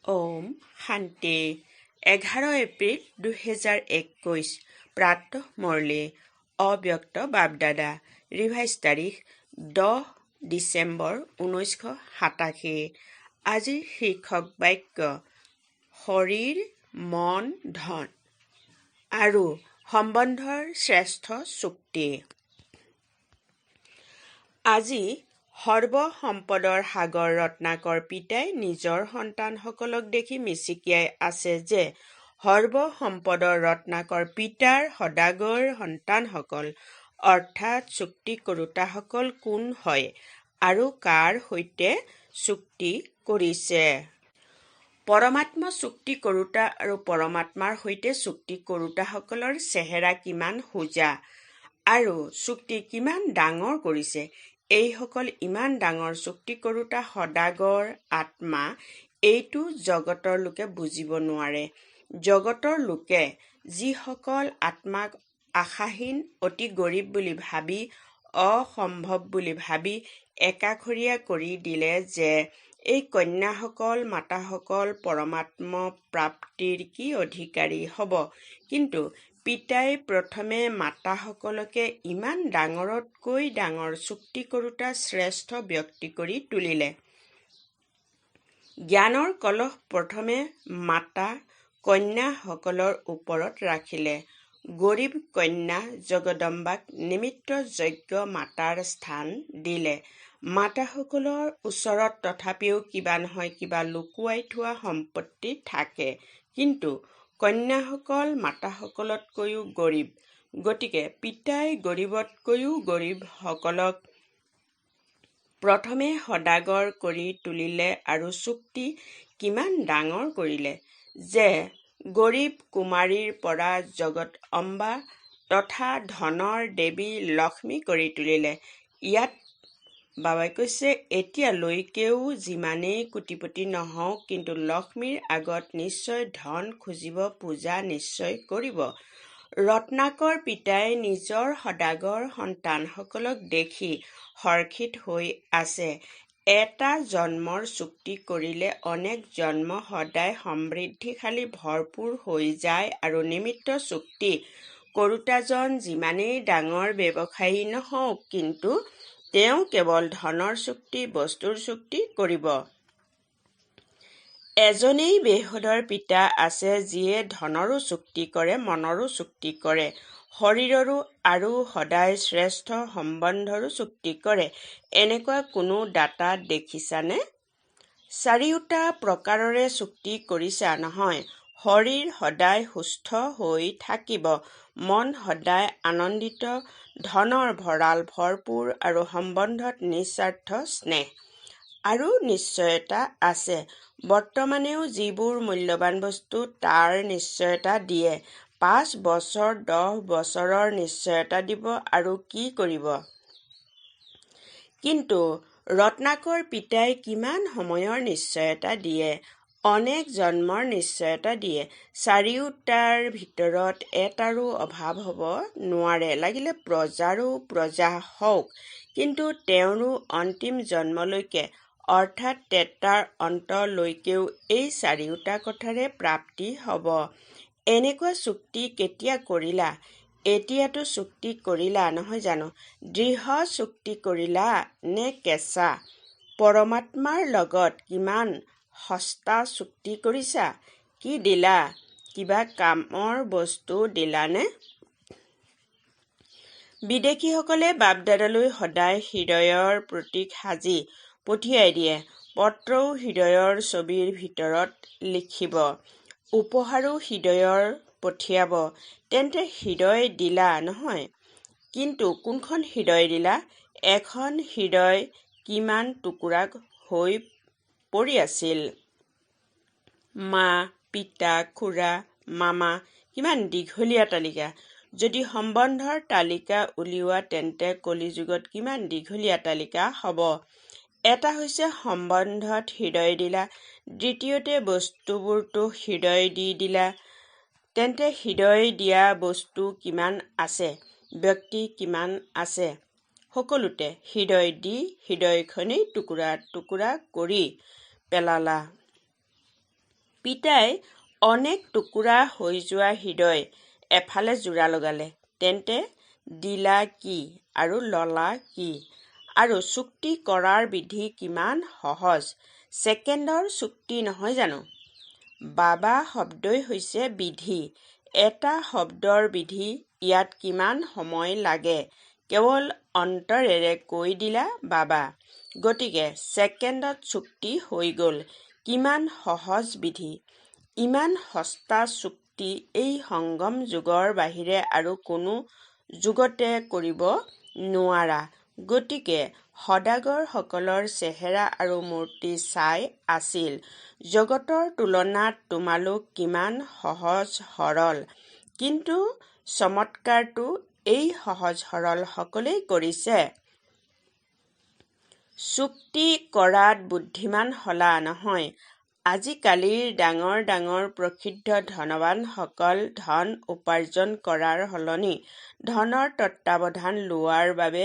ওম শান্তি 11 এপ্ৰিল 2021 প্ৰাতঃ মুৰলী অব্যক্ত বাপদাদা ৰিভাইজ তাৰিখ 10 ডিচেম্বৰ 1987 আজিৰ শীৰ্ষক বাক্য শৰীৰ মন ধন আৰু সম্বন্ধৰ শ্ৰেষ্ঠ চুক্তি। আজি সৰ্বসম্পদৰ সাগৰ ৰত্নাকৰ পিতাই নিজৰ সন্তানসকলক দেখি মিচিকিয়াই আছে যে সৰ্বসম্পদৰ ৰত্নাকৰ পিতাৰ সদাগৰ সন্তানসকল অৰ্থাৎ চুক্তি কৰোতাসকল কোন হয় আৰু কাৰ সৈতে চুক্তি কৰিছে। পৰমাত্মা চুক্তি কৰোতা আৰু পৰমাত্মাৰ সৈতে চুক্তি কৰোতাসকলৰ চেহেৰা কিমান সোজা আৰু চুক্তি কিমান ডাঙৰ কৰিছে। এইসকল ইমান ডাঙৰ চুক্তি কৰোতা সদাগৰ আত্মা এইটো জগতৰ লোকে বুজিব নোৱাৰে। জগতৰ লোকে যিসকল আত্মাক আশাহীন অতি গৰীব বুলি ভাবি অসম্ভৱ বুলি ভাবি একাষৰীয়া কৰি দিলে যে এই কন্যাসকল মাতাসকল পৰমাত্ম প্ৰাপ্তিৰ কি অধিকাৰী হ'ব, কিন্তু পিতাই প্ৰথমে মাতাসকলকে ইমান ডাঙৰতকৈ ডাঙৰ চুক্তি কৰোতা শ্ৰেষ্ঠ ব্যক্তি কৰি তুলিলে। জ্ঞানৰ কলহ প্ৰথমে মাতা কন্যাসকলৰ ওপৰত ৰাখিলে। গৰীব কন্যা জগদম্বাক নিমিত্ত যোগ্য মাতাৰ স্থান দিলে। মাতাসকলৰ ওচৰত তথাপিও কিবা নহয় কিবা লুকুৱাই থোৱা সম্পত্তি থাকে, কিন্তু কন্যাসকল মাতাসকলতকৈও গৰীব। গতিকে পিতাই গৰীবতকৈও গৰীবসকলক প্ৰথমে সদাগৰ কৰি তুলিলে আৰু চুক্তি কিমান ডাঙৰ কৰিলে যে গৰীব কুমাৰীৰ পৰা জগদম্বা তথা ধনৰ দেৱী লক্ষ্মী কৰি তুলিলে। ইয়াত বাবাই কৈছে, এতিয়ালৈকেও যিমানেই কোটিপতি নহওক, কিন্তু লক্ষ্মীৰ আগত নিশ্চয় ধন খুজিব, পূজা নিশ্চয় কৰিব। ৰত্নাকৰ পিতাই নিজৰ সদাগৰ সন্তানসকলক দেখি হৰ্ষিত হৈ আছে। এটা জন্মৰ চুক্তি কৰিলে অনেক জন্ম সদায় সমৃদ্ধিশালী ভৰপূৰ হৈ যায় আৰু নিমিত্ত চুক্তি কৰোতাজন যিমানেই ডাঙৰ ব্যৱসায়ী নহওক, কিন্তু তেওঁ কেৱল ধনৰ চুক্তি বস্তুৰ চুক্তি কৰিব। এজনেই বেহদৰ পিতা আছে যিয়ে ধনৰো চুক্তি কৰে, মনৰো চুক্তি কৰে, শৰীৰৰো আৰু সদায় শ্ৰেষ্ঠ সম্বন্ধৰো চুক্তি কৰে। এনেকুৱা কোনো দাতা দেখিছানে? চাৰিওটা প্ৰকাৰৰে চুক্তি কৰিছা নহয়? শৰীৰ সদায় সুস্থ হৈ থাকিব, মন সদায় আনন্দিত, ধনৰ ভঁৰাল ভৰপূৰ আৰু সম্বন্ধত নিস্বাৰ্থ স্নেহ আৰু নিশ্চয়তা আছে। বৰ্তমানেও যিবোৰ মূল্যৱান বস্তু তাৰ নিশ্চয়তা দিয়ে, 5 বছৰ 10 বছৰৰ নিশ্চয়তা দিব আৰু কি কৰিব। কিন্তু ৰত্নাকৰ পিতাই কিমান সময়ৰ নিশ্চয়তা দিয়ে, অনেক জন্মৰ নিশ্চয়তা দিয়ে। চাৰিওটাৰ ভিতৰত এটাৰো অভাৱ হ'ব নোৱাৰে, লাগিলে প্ৰজাৰো প্ৰজা হওক, কিন্তু তেওঁৰো অন্তিম জন্মলৈকে অৰ্থাৎ ত্ৰেতাৰ অন্তলৈকেও এই চাৰিওটা কথাৰে প্ৰাপ্তি হ'ব। এনেকুৱা চুক্তি কেতিয়া কৰিলা? এতিয়াতো চুক্তি কৰিলা নহয় জানো? দৃঢ় চুক্তি কৰিলা নে কেঁচা? পৰমাত্মাৰ লগত কিমান সস্তা চুক্তি কৰিছা? কি দিলা? কিবা কামৰ বস্তু দিলানে? বিদেশীসকলে বাপদাদালৈ সদায় হৃদয়ৰ প্ৰতীক সাজি পঠিয়াই দিয়ে। পত্ৰও হৃদয়ৰ ছবিৰ ভিতৰত লিখিব, উপহাৰো হৃদয়ৰ পঠিয়াব। তেন্তে হৃদয় দিলা নহয়, কিন্তু কোনখন হৃদয় দিলা? এখন হৃদয় কিমান টুকুৰা হৈ পৰি আছিল। মা, পিতা, খুৰা, মামা, কিমান দীঘলীয়া তালিকা। যদি সম্বন্ধৰ তালিকা উলিওৱা তেন্তে কলিযুগত কিমান দীঘলীয়া তালিকা হ'ব। এটা হৈছে সম্বন্ধত হৃদয় দিলা, দ্বিতীয়তে বস্তুবোৰতো হৃদয় দি দিলা। তেন্তে হৃদয় দিয়া বস্তু কিমান আছে, ব্যক্তি কিমান আছে? সকলোতে হৃদয় দি হৃদয়খনেই টুকুৰা টুকুৰা কৰি পেলালা। পিতাই অনেক টুকুৰা হৈ যোৱা হৃদয় এফালে জোৰা লগালে। তেন্তে দিলা কি আৰু ললা কি? আৰু চুক্তি কৰাৰ বিধি কিমান সহজ, ছেকেণ্ডৰ চুক্তি নহয় জানো? বাবা শব্দই হৈছে বিধি। এটা শব্দৰ বিধি ইয়াত কিমান সময় লাগে কেৱল অন্তৰেৰে কৈ দিলা বাবা। গতিকে ছেকেণ্ডত চুক্তি হৈ গ'ল। কিমান সহজ বিধি, ইমান সস্তা চুক্তি এই সংগম যুগৰ বাহিৰে আৰু কোনো যুগতে কৰিব নোৱাৰা। গতিকে সদাগৰসকলৰ চেহেৰা আৰু মূৰ্তি চাই আছিল, জগতৰ তুলনাত তোমালোক কিমান সহজ সৰল। কিন্তু চমৎকাৰটো এই সহজ সৰল সকলেই কৰিছে। চুক্তি কৰাত বুদ্ধিমান হলা নহয়। আজিকালিৰ ডাঙৰ ডাঙৰ প্ৰসিদ্ধ ধনৱানসকল ধন উপাৰ্জন কৰাৰ সলনি ধনৰ তত্বাৱধান লোৱাৰ বাবে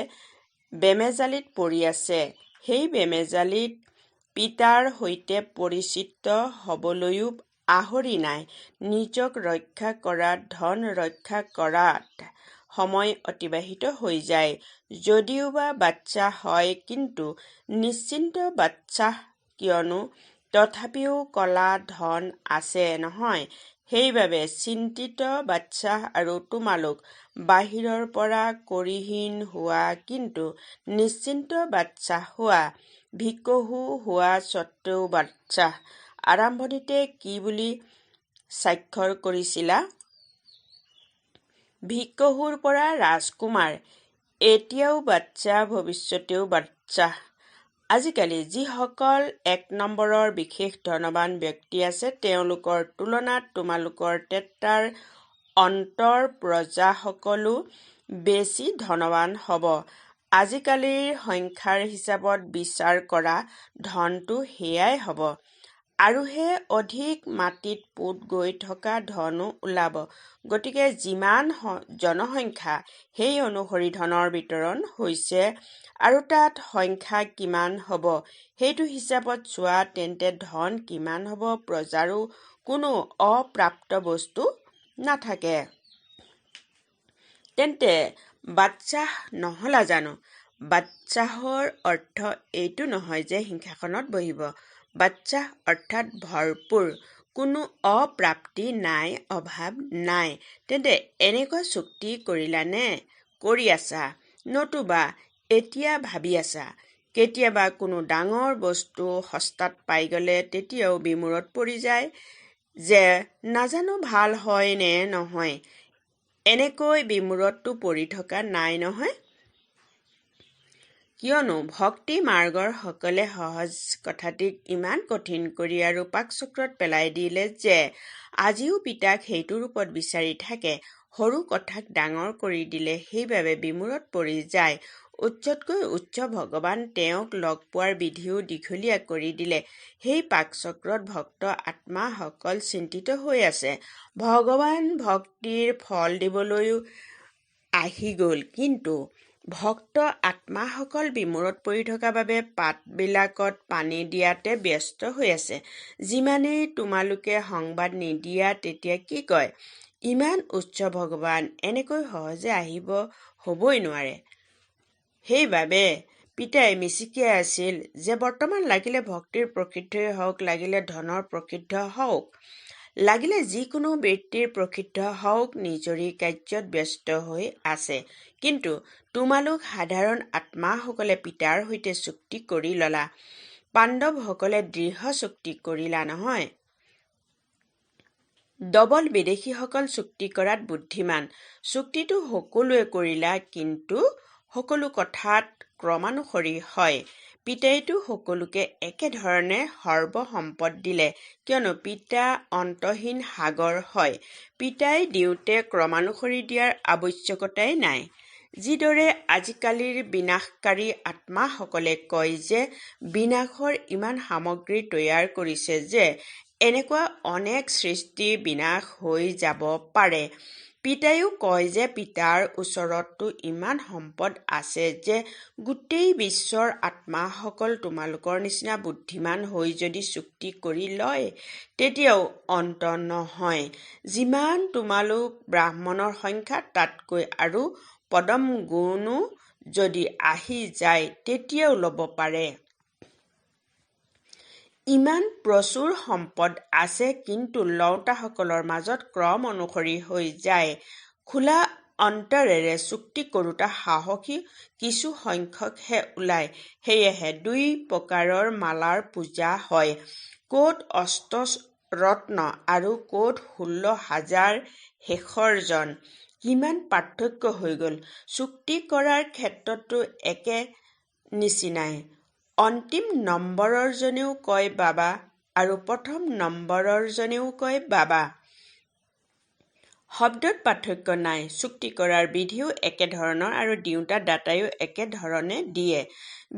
বেমেজালিত পৰি আছে। সেই বেমেজালিত পিতাৰ সৈতে পৰিচিত হবলৈও আহৰি নাই। নিজক ৰক্ষা কৰাত, ধন ৰক্ষা কৰাত সময় অতিবাহিত হৈ যায়। যদিওবা বাচ্চা হয়, কিন্তু নিশ্চিন্ত বাচ্চা, কিয়নো তথাপিও কলা ধন আছে নহয়। সেইবাবে চিন্তিত বাচ্চা। আৰু তোমালোক বাহিৰৰ পৰা কৰিহীন হোৱা, কিন্তু নিশ্চিন্ত বাচ্চা হোৱা, ভিকহু হোৱা স্বত্বেও বাচ্চা। আৰম্ভণিতে কি বুলি স্বাক্ষৰ কৰিছিলা? ভিকহুৰ পৰা ৰাজকুমাৰ। এতিয়াও বাচ্চা, ভৱিষ্যতেও বাচ্চা। আজিকালি যিসকল এক নম্বৰৰ বিশেষ ধনৱান ব্যক্তি আছে, তেওঁলোকৰ তুলনাত তোমালোকৰ তেত্ৰাৰ অন্তৰ প্ৰজাসকলো বেছি ধনৱান হ'ব। আজিকালিৰ সংখ্যাৰ হিচাপত বিচাৰ কৰা ধনটো সেয়াই হ'ব। আৰুহে অধিক মাটিত পোত গৈ থকা ধনো ওলাব। গতিকে যিমান জনসংখ্যা, সেই অনুসৰি ধনৰ বিতৰণ হৈছে। আৰু তাত সংখ্যা কিমান হ'ব সেইটো হিচাপত চোৱা, তেন্তে ধন কিমান হ'ব। প্ৰজাৰো কোনো অপ্ৰাপ্ত বস্তু নাথাকে। তেন্তে বাচ্চাহ নহলা জানো? বাচ্চাহৰ অৰ্থ এইটো নহয় যে সিংহাসনত বহিব। বাচ্চাহ অৰ্থাৎ ভৰপূৰ, কোনো অপ্ৰাপ্তি নাই, অভাৱ নাই। তেন্তে এনেকুৱা চুক্তি কৰিলানে? কৰি আছা, নতুবা এতিয়া ভাবি আছা? কেতিয়াবা কোনো ডাঙৰ বস্তু সস্তাত পাই গ'লে তেতিয়াও বিমূৰত পৰি যায় যে নাজানো ভাল হয় নে নহয়। এনেকৈ বিমূৰততো পৰি থকা নাই নহয়। কিয়নো ভক্তি মাৰ্গৰ সকলে সহজ কথাটিক ইমান কঠিন কৰি আৰু পাকচক্ৰত পেলাই দিলে যে আজিও পিতাক সেইটো ৰূপত বিচাৰি থাকে। সৰু কথাক ডাঙৰ কৰি দিলে সেইবাবে বিমূৰত পৰি যায়। উচ্চতকৈ উচ্চ ভগৱান তেওঁক লগ পোৱাৰ বিধিও দীঘলীয়া কৰি দিলে। সেই পাকচক্ৰত ভক্ত আত্মাসকল চিন্তিত হৈ আছে। ভগৱান ভক্তিৰ ফল দিবলৈও আহি গ'ল, কিন্তু ভক্ত আত্মাসকল বিমূৰত পৰি থকা বাবে পাতবিলাকত পানী দিয়াতে ব্যস্ত হৈ আছে। যিমানেই তোমালোকে সংবাদ নিদিয়া, তেতিয়া কি কয়, ইমান উচ্চ ভগৱান এনেকৈ সহজে আহিব হ'বই নোৱাৰে। সেইবাবে পিতাই মিচিকিয়াই আছিল যে বৰ্তমান লাগিলে ভক্তিৰ প্ৰসিদ্ধই হওক, লাগিলে ধনৰ প্ৰসিদ্ধ হওক, লাগিলে যিকোনো বৃত্তিৰ প্ৰসিদ্ধ হওক, নিজৰি কাৰ্যত ব্যস্ত হৈ আছে। কিন্তু তোমালোক সাধাৰণ আত্মাসকলে পিতাৰ সৈতে চুক্তি কৰি ললা। পাণ্ডৱসকলে দৃঢ় চুক্তি কৰিলা নহয়। ডবল বিদেশীসকল চুক্তি কৰাত বুদ্ধিমান। চুক্তিটো সকলোৱে কৰিলা, কিন্তু সকলো কথাত ক্ৰমানুসৰি হয়। পিতাইতো সকলোকে একেধৰণে সৰ্বসম্পদ দিলে, কিয়নো পিতা অন্তহীন সাগৰ হয়। পিতাই দিওঁতে ক্ৰমানুসৰি দিয়াৰ আৱশ্যকতাই নাই। যিদৰে আজিকালিৰ বিনাশকাৰী আত্মাসকলে কয় যে বিনাশৰ ইমান সামগ্ৰী তৈয়াৰ কৰিছে যে এনেকুৱা অনেক সৃষ্টি বিনাশ হৈ যাব পাৰে। পিতাইও কয় যে পিতাৰ ওচৰততো ইমান সম্পদ আছে যে গোটেই বিশ্বৰ আত্মাসকল তোমালোকৰ নিচিনা বুদ্ধিমান হৈ যদি চুক্তি কৰি লয় তেতিয়াও অন্ত নহয়। যিমান তোমালোক ব্ৰাহ্মণৰ সংখ্যা তাতকৈ আৰু পদম গুণো যদি আহি যায় তেতিয়াও ল'ব পাৰে। ইমান প্ৰচুৰ সম্পদ আছে, কিন্তু লওঁতাসকলৰ মাজত ক্ৰম অনুসৰি হৈ যায়। খোলা অন্তৰেৰে চুক্তি কৰোঁতা সাহসী কিছু সংখ্যকহে ওলায়। সেয়েহে 2 প্ৰকাৰৰ মালাৰ পূজা হয়, ক'ত অষ্টৰত্ন আৰু ক'ত 16,000 শেষৰজন। কিমান পাৰ্থক্য হৈ গ'ল! চুক্তি কৰাৰ ক্ষেত্ৰতো একে নিচিনাই। অন্তিম নম্বৰৰজনেও কয় বাবা আৰু প্ৰথম নম্বৰৰজনেও কয় বাবা। শব্দত পাৰ্থক্য নাই। চুক্তি কৰাৰ বিধিও একেধৰণৰ আৰু দিওঁতা দাতাইও একেধৰণে দিয়ে।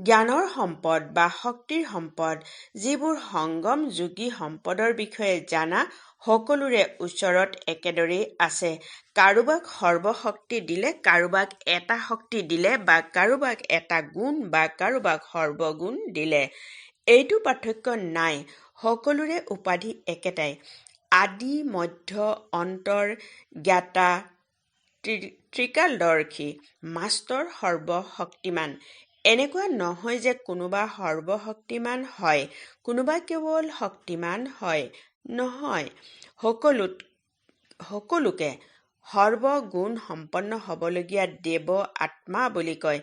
জ্ঞানৰ সম্পদ বা শক্তিৰ সম্পদ, যিবোৰ সংগম যোগী সম্পদৰ বিষয়ে জানা সকলোৰে ওচৰত একেদৰেই আছে। কাৰোবাক সৰ্বশক্তি দিলে, কাৰোবাক এটা শক্তি দিলে বা কাৰোবাক এটা গুণ বা কাৰোবাক সৰ্বগুণ দিলে, এইটো পাৰ্থক্য নাই। সকলোৰে উপাধি একেটাই, আদি মধ্য অন্তৰ, জ্ঞাতা, ত্ৰিকালদৰ্শী, মাষ্টৰ, সৰ্বশক্তিমান। এনেকুৱা নহয় যে কোনোবা সৰ্বশক্তিমান হয়, কোনোবা কেৱল শক্তিমান হয়। নহয়, সকলোকে সৰ্বগুণ সম্পন্ন হ'বলগীয়া দেৱ আত্মা বুলি কয়,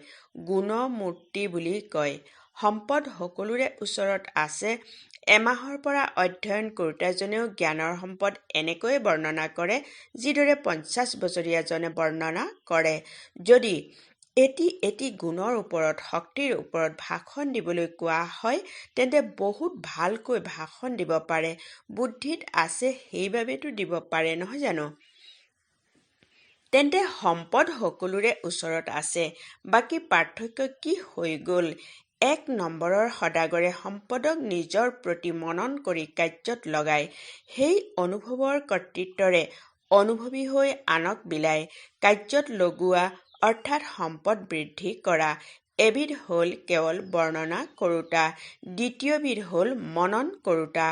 গুণমূৰ্তি বুলি কয়। সম্পদ সকলোৰে ওচৰত আছে। এমাহৰ পৰা অধ্যয়ন কৰোঁতাজনেও জ্ঞানৰ সম্পদ এনেকৈয়ে বৰ্ণনা কৰে, যিদৰে 50 বছৰীয়াজনে বৰ্ণনা কৰে। যদি এটি গুণৰ ওপৰত, শক্তিৰ ওপৰত ভাষণ দিবলৈ কোৱা হয়, তেন্তে বহুত ভালকৈ ভাষণ দিব পাৰে। বুদ্ধিত আছে সেইবাবেতো দিব পাৰে, নহয় জানো? তেন্তে সম্পদ সকলোৰে ওচৰত আছে। বাকী পাৰ্থক্য কি হৈ গ'ল? 1 নম্বৰৰ সদাগৰে সম্পদক নিজৰ প্ৰতি মনন কৰি কাৰ্যত লগায়। সেই অনুভৱৰ কৰ্তৃত্বৰে অনুভৱী হৈ আনক বিলায়। কাৰ্যত লগোৱা অৰ্থাৎ সম্পদ বৃদ্ধি কৰা। এবিধ হ'ল কেৱল বৰ্ণনা কৰোঁতা, দ্বিতীয়বিধ হ'ল মনন কৰোঁতা।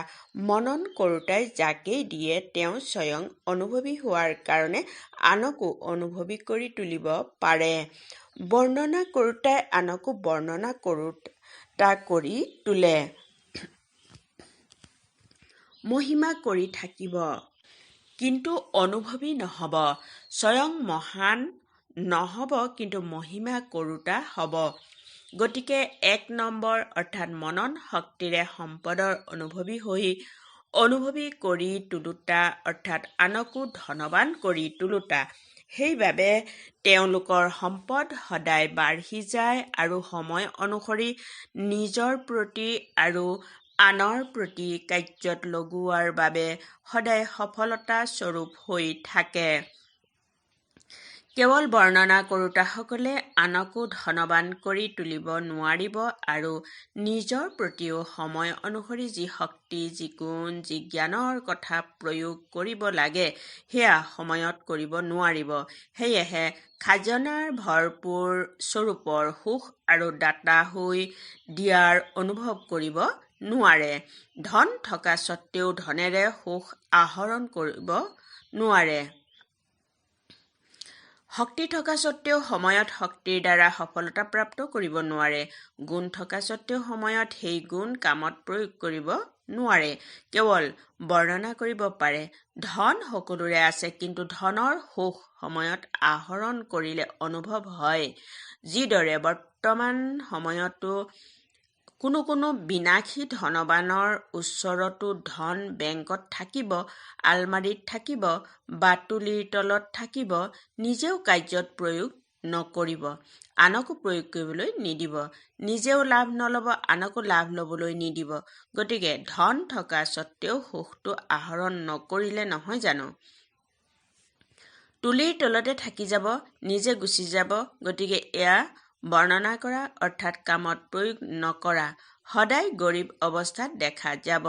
মনন কৰোঁতাই যাকেই দিয়ে তেওঁ স্বয়ং অনুভৱী হোৱাৰ কাৰণে আনকো অনুভৱী কৰি তুলিব পাৰে। বৰ্ণনা কৰোঁতাই আনকো বৰ্ণনা কৰোঁতা কৰি তোলে। মহিমা কৰি থাকিব, কিন্তু অনুভৱী নহ'ব। স্বয়ং মহান নহ'ব, কিন্তু মহিমা কৰোঁতা হ'ব। গতিকে 1 নম্বৰ অৰ্থাৎ মনন শক্তিৰে সম্পদৰ অনুভৱী হৈ অনুভৱী কৰি তোলোতা অৰ্থাৎ আনকো ধনৱান কৰি তোলোতা। সেইবাবে তেওঁলোকৰ সম্পদ সদায় বাঢ়ি যায় আৰু সময় অনুসৰি নিজৰ প্ৰতি আৰু আনৰ প্ৰতি কাৰ্যত লগোৱাৰ বাবে সদায় সফলতা স্বৰূপ হৈ থাকে। কেৱল বৰ্ণনা কৰোঁতাসকলে আনকো ধনৱান কৰি তুলিব নোৱাৰিব আৰু নিজৰ প্ৰতিও সময় অনুসৰি যি শক্তি, যি গুণ, যি জ্ঞানৰ কথা প্ৰয়োগ কৰিব লাগে সেয়া সময়ত কৰিব নোৱাৰিব। সেয়েহে খাজনাৰ ভৰপূৰ স্বৰূপৰ সুখ আৰু দাতা হৈ দিয়াৰ অনুভৱ কৰিব নোৱাৰে। ধন থকা স্বত্বেও ধনেৰে সুখ আহৰণ কৰিব নোৱাৰে। শক্তি থকা স্বত্বেও সময়ত শক্তিৰ দ্বাৰা সফলতা প্ৰাপ্ত কৰিব নোৱাৰে। গুণ থকা স্বত্বেও সময়ত সেই গুণ কামত প্ৰয়োগ কৰিব নোৱাৰে, কেৱল বৰ্ণনা কৰিব পাৰে। ধন সকলোৰে আছে, কিন্তু ধনৰ সুখ সময়ত আহৰণ কৰিলে অনুভৱ হয়। যিদৰে বৰ্তমান সময়তো কোনো বিনাশী ধনৱানৰ ওচৰতো ধন বেংকত থাকিব, আলমাৰীত থাকিব, বাটুলিৰ তলত থাকিব, নিজেও কাৰ্যত প্ৰয়োগ নকৰিব, আনকো প্ৰয়োগ কৰিবলৈ নিদিব, নিজেও লাভ নল'ব, আনকো লাভ ল'বলৈ নিদিব। গতিকে ধন থকা স্বত্বেও সুখটো আহৰণ নকৰিলে নহয় জানো? তুলিৰ তলতে থাকি যাব, নিজে গুচি যাব। গতিকে এয়া বৰ্ণনা কৰা অৰ্থাৎ কামত প্ৰয়োগ নকৰা সদায় গৰীব অৱস্থাত দেখা যাব।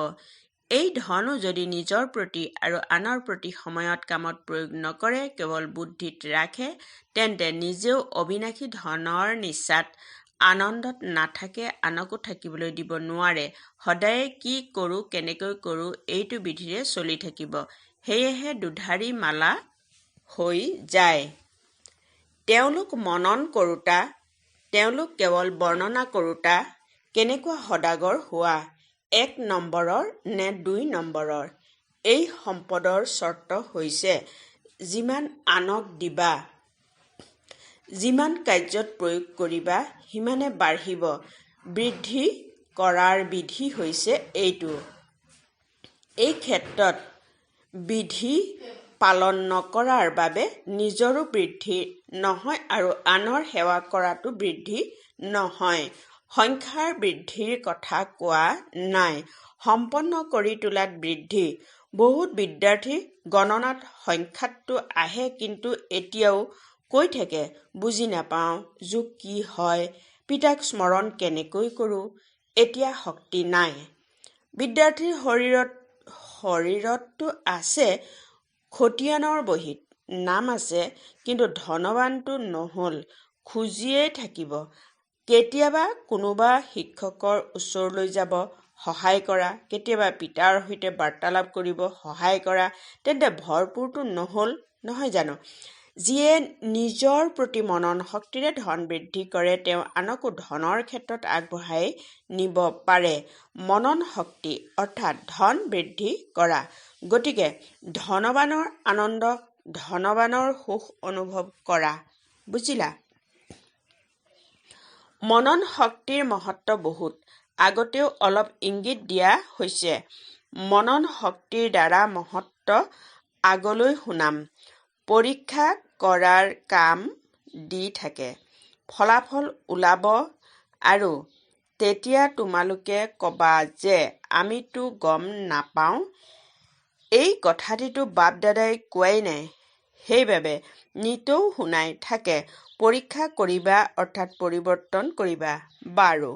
এই ধনো যদি নিজৰ প্ৰতি আৰু আনৰ প্ৰতি সময়ত কামত প্ৰয়োগ নকৰে, কেৱল বুদ্ধিত ৰাখে, তেন্তে নিজেও অবিনাশী ধনৰ নিচাত আনন্দত নাথাকে, আনকো থাকিবলৈ দিব নোৱাৰে। সদায়ে কি কৰোঁ, কেনেকৈ কৰোঁ এইটো বিধিৰে চলি থাকিব। সেয়েহে দুধাৰী মালা হৈ যায়। তেওঁলোক মনন কৰোঁতা, তেওঁলোক কেৱল বৰ্ণনা কৰোঁতা, কেনেকুৱা সদাগৰ হোৱা, 1 নম্বৰৰ নে 2 নম্বৰৰ? এই সম্পদৰ চৰ্ত হৈছে যিমান আনক দিবা, যিমান কাৰ্যত প্ৰয়োগ কৰিবা, সিমানে বাঢ়িব। বৃদ্ধি কৰাৰ বিধি হৈছে এইটো। এই ক্ষেত্ৰত বিধি পালন নকৰাৰ বাবে নিজৰো বৃদ্ধি নহয় আৰু আনৰ সেৱা কৰাটো বৃদ্ধি নহয়। সংখ্যাৰ বৃদ্ধিৰ কথা কোৱা নাই, সম্পন্ন কৰি তোলাত বৃদ্ধি। বহুত বিদ্যাৰ্থী গণনাত সংখ্যাতটো আহে, কিন্তু এতিয়াও কৈ থাকে, বুজি নাপাওঁ, যোগ কি হয়, পিতাক স্মৰণ কেনেকৈ কৰোঁ। এতিয়া শক্তি নাই। বিদ্যাৰ্থীৰ শৰীৰতটো আছে, খতিয়ানৰ বহীত নাম আছে, কিন্তু ধনৱানটো নহ'ল, খুজিয়েই থাকিব। কেতিয়াবা কোনোবা শিক্ষকৰ ওচৰলৈ যাব, সহায় কৰা, কেতিয়াবা পিতাৰ সৈতে বাৰ্তালাপ কৰিব, সহায় কৰা, তেন্তে ভৰপূৰটো নহ'ল নহয় জানো? যিয়ে নিজৰ প্ৰতি মনন শক্তিৰে ধন বৃদ্ধি কৰে, তেওঁ আনকো ধনৰ ক্ষেত্ৰত আগবঢ়াই নিব পাৰে। মনন শক্তি অৰ্থাৎ ধন বৃদ্ধি কৰা। গতিকে ধনৱানৰ আনন্দ, ধনৱানৰ সুখ অনুভৱ কৰা। বুজিলা? মনন শক্তিৰ মহত্ব বহুত। আগতেও অলপ ইংগিত দিয়া হৈছে। মনন শক্তিৰ দ্বাৰা মহত্ব আগলৈ শুনাম। পৰীক্ষা কৰাৰ কাম দি থাকে, ফলাফল ওলাব আৰু তেতিয়া তোমালোকে ক'বা যে আমিতো গম নাপাওঁ, এই কথাটিতো বাপ দাদাই কোৱাই নাই। সেইবাবে নিতৌ শুনাই থাকে, পৰীক্ষা কৰিবা অৰ্থাৎ পৰিৱৰ্তন কৰিবা। বাৰু,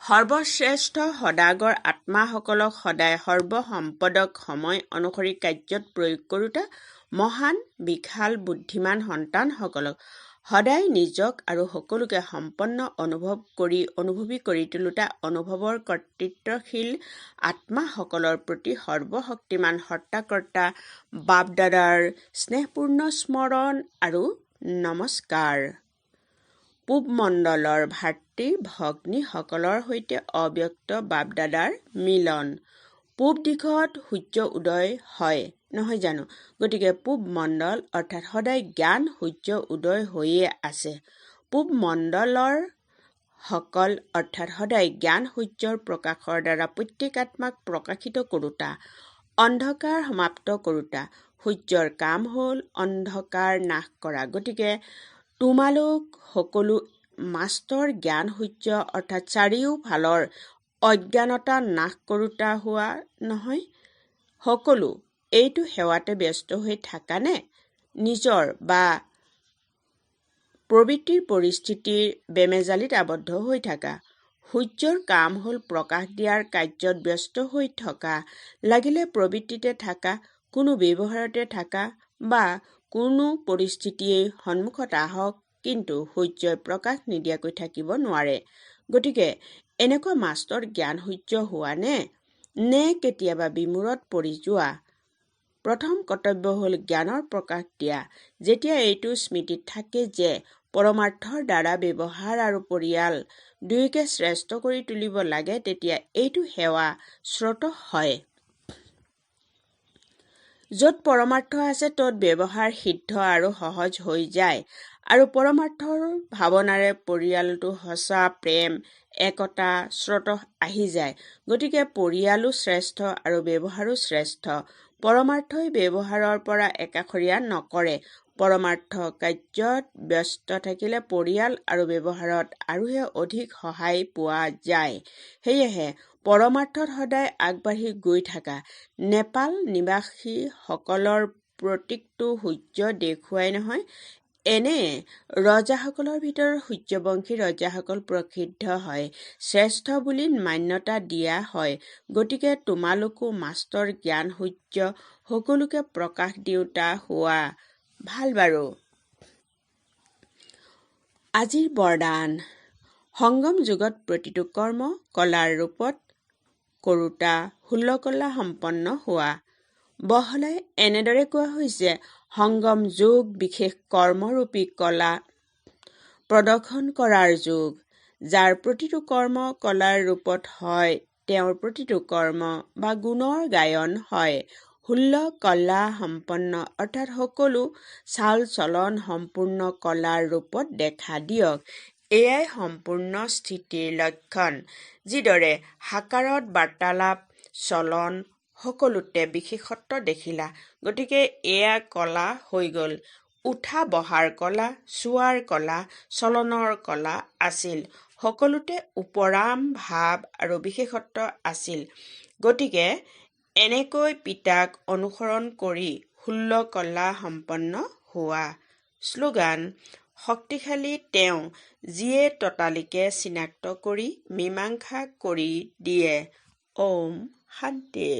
সৰ্বশ্ৰেষ্ঠ সদাগৰ আত্মাসকলক সদায় সৰ্বসম্পদক সময় অনুসৰি কাৰ্যত প্ৰয়োগ কৰোঁতা মহান বিশাল বুদ্ধিমান সন্তানসকলক সদায় নিজক আৰু সকলোকে সম্পন্ন অনুভৱী কৰি তোলোতা অনুভৱৰ কৰ্তৃত্বশীল আত্মাসকলৰ প্ৰতি সৰ্বশক্তিমান সত্তাকৰ্তা বাপ-দাদাৰ স্নেহপূৰ্ণ স্মৰণ আৰু নমস্কাৰ। পূবমণ্ডলৰ ভাতৃ-ভগ্নীসকলৰ সৈতে অব্যক্ত বাপ-দাদাৰ মিলন। পূব দিশত সূৰ্য উদয় হয় নহয় জানো? গতিকে পূবমণ্ডল অৰ্থাৎ সদায় জ্ঞান সূৰ্য উদয় হৈয়ে আছে। পূবমণ্ডলৰ সকল অৰ্থাৎ সদায় জ্ঞান সূৰ্যৰ প্ৰকাশৰ দ্বাৰা প্ৰত্যেক আত্মাক প্ৰকাশিত কৰোঁতা, অন্ধকাৰ সমাপ্ত কৰোঁতা। সূৰ্যৰ কাম হ'ল অন্ধকাৰ নাশ কৰা। গতিকে তোমালোক সকলো মাষ্টৰ জ্ঞান সূৰ্য অৰ্থাৎ চাৰিওফালৰ অজ্ঞানতা নাশ কৰোঁতা হোৱা নহয়? সকলো এইটো সেৱাতে ব্যস্ত হৈ থাকানে? নিজৰ বা প্ৰবৃত্তিৰ পৰিস্থিতিৰ বেমেজালিত আবদ্ধ হৈ থাকা? সূৰ্যৰ কাম হ'ল প্ৰকাশ দিয়াৰ কাৰ্যত ব্যস্ত হৈ থকা। লাগিলে প্ৰবৃত্তিতে থাকা, কোনো ব্যৱহাৰতে থাকা বা কোনো পৰিস্থিতিয়েই সন্মুখত আহক, কিন্তু সূৰ্যই প্ৰকাশ নিদিয়াকৈ থাকিব নোৱাৰে। গতিকে এনেকুৱা মাষ্টৰ জ্ঞান সূৰ্য হোৱা নে কেতিয়াবা বিমূৰত পৰি যোৱা? প্ৰথম কৰ্তব্য হ'ল জ্ঞানৰ প্ৰকাশ দিয়া। যেতিয়া এইটো স্মৃতিত থাকে যে পৰমাৰ্থৰ দ্বাৰা ব্যৱহাৰ আৰু পৰিয়াল দুয়োকে শ্ৰেষ্ঠ কৰি তুলিব লাগে, তেতিয়া এইটো সেৱা স্ৰোত হয়। য'ত পৰমাৰ্থ আছে ত'ত ব্যৱহাৰ সিদ্ধ আৰু সহজ হৈ যায়। আৰু পৰমাৰ্থৰ ভাৱনাৰে পৰিয়ালটো সঁচা প্ৰেম, একতা স্ৰোত আহি যায়। গতিকে পৰিয়ালো শ্ৰেষ্ঠ আৰু ব্যৱহাৰো শ্ৰেষ্ঠ। পৰমাৰ্থই ব্যৱহাৰৰ পৰা একাষৰীয়া নকৰে। পৰমাৰ্থ কাৰ্যত ব্যস্ত থাকিলে পৰিয়াল আৰু ব্যৱহাৰত আৰুহে অধিক সহায় পোৱা যায়। সেয়েহে পৰমাৰ্থত সদায় আগবাঢ়ি গৈ থাকা। নেপাল নিবাসীসকলৰ প্ৰতীকটো সূৰ্য দেখুৱাই নহয়? এনে ৰজাসকলৰ ভিতৰত সূৰ্যবংশী ৰজাসকল প্ৰসিদ্ধ হয়, শ্ৰেষ্ঠ বুলি মান্যতা দিয়া হয়। গতিকে তোমালোকো মাষ্টৰ জ্ঞান সূৰ্য সকলোকে প্ৰকাশ দিওঁতা হোৱা ভাল বাৰু। আজিৰ বৰদান। সংগম যুগত প্ৰতিটো কৰ্ম কলাৰ ৰূপত কৰোঁতা 16 কলা সম্পন্ন হোৱা। বহলাই এনেদৰে কোৱা হৈছে, সংগম যুগ বিশেষ কৰ্মৰূপী কলা প্ৰদৰ্শন কৰাৰ যুগ। যাৰ প্ৰতিটো কৰ্ম কলাৰ ৰূপত হয়, তেওঁৰ প্ৰতিটো কৰ্ম বা গুণৰ গায়ন হয়। 16 কলা সম্পন্ন অৰ্থাৎ সকলো চাল চলন সম্পূৰ্ণ কলাৰ ৰূপত দেখা দিয়ক। এয়াই সম্পূৰ্ণ স্থিতিৰ লক্ষণ। যিদৰে সাকাৰত বাৰ্তালাপ চলন সকলোতে বিশেষত্ব দেখিলা, গতিকে এয়া কলা হৈ গ'ল। উঠা বহাৰ কলা, চোৱাৰ কলা, চলনৰ কলা আছিল। সকলোতে উপৰাম ভাৱ আৰু বিশেষত্ব আছিল। গতিকে এনেকৈ পিতাক অনুসৰণ কৰি 16 কলা সম্পন্ন হোৱা। শ্লোগান: শক্তিশালী তেওঁ, যিয়ে ততালিকে চিনাক্ত কৰি মীমাংসা কৰি দিয়ে। ওম শান্তি।